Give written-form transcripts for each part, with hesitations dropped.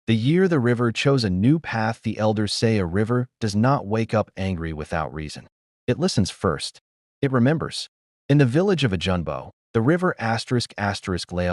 The year the river chose a new path, the elders say a river does not wake up angry without reason. It listens first. It remembers. In the village of Ajunbo, the river Lalẹ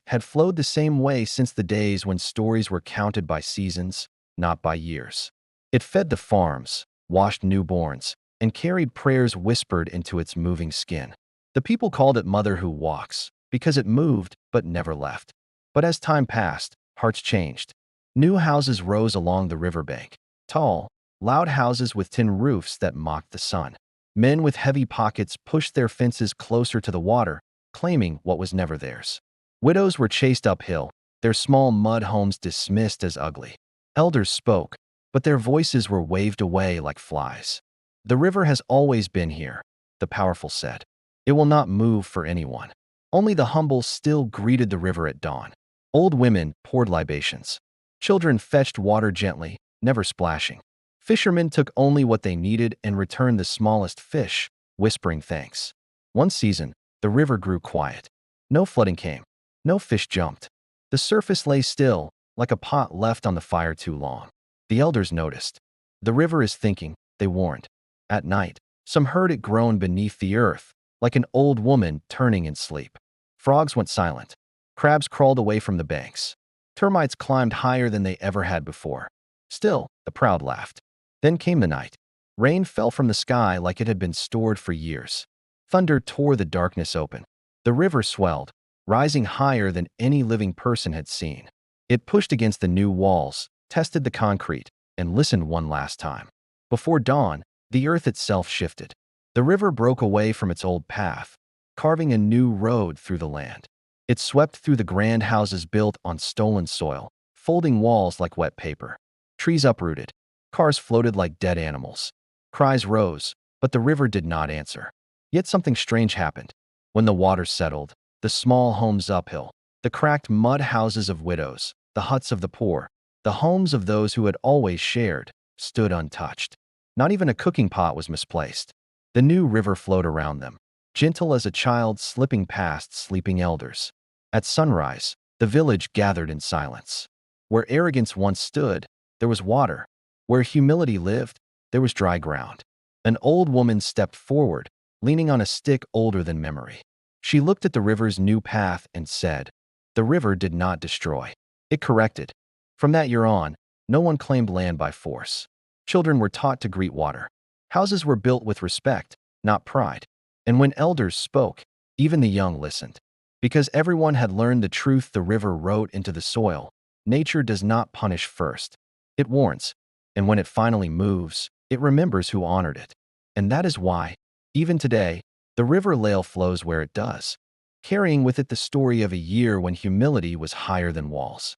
had flowed the same way since the days when stories were counted by seasons, not by years. It fed the farms, washed newborns, and carried prayers whispered into its moving skin. The people called it Mother Who Walks, because it moved but never left. But as time passed, hearts changed. New houses rose along the riverbank, tall, loud houses with tin roofs that mocked the sun. Men with heavy pockets pushed their fences closer to the water, claiming what was never theirs. Widows were chased uphill, their small mud homes dismissed as ugly. Elders spoke, but their voices were waved away like flies. The river has always been here, the powerful said. It will not move for anyone. Only the humble still greeted the river at dawn. Old women poured libations. Children fetched water gently, never splashing. Fishermen took only what they needed and returned the smallest fish, whispering thanks. One season, the river grew quiet. No flooding came. No fish jumped. The surface lay still, like a pot left on the fire too long. The elders noticed. The river is thinking, they warned. At night, some heard it groan beneath the earth, like an old woman turning in sleep. Frogs went silent. Crabs crawled away from the banks. Termites climbed higher than they ever had before. Still, the proud laughed. Then came the night. Rain fell from the sky like it had been stored for years. Thunder tore the darkness open. The river swelled, rising higher than any living person had seen. It pushed against the new walls, tested the concrete, and listened one last time. Before dawn, the earth itself shifted. The river broke away from its old path, carving a new road through the land. It swept through the grand houses built on stolen soil, folding walls like wet paper. Trees uprooted. Cars floated like dead animals. Cries rose, but the river did not answer. Yet something strange happened. When the water settled, the small homes uphill, the cracked mud houses of widows, the huts of the poor, the homes of those who had always shared, stood untouched. Not even a cooking pot was misplaced. The new river flowed around them, gentle as a child slipping past sleeping elders. At sunrise, the village gathered in silence. Where arrogance once stood, there was water. Where humility lived, there was dry ground. An old woman stepped forward, leaning on a stick older than memory. She looked at the river's new path and said, "The river did not destroy. It corrected." From that year on, no one claimed land by force. Children were taught to greet water. Houses were built with respect, not pride. And when elders spoke, even the young listened. Because everyone had learned the truth the river wrote into the soil. Nature does not punish first. It warns. And when it finally moves, it remembers who honored it. And that is why, even today, the river Lalẹ flows where it does, carrying with it the story of a year when humility was higher than walls.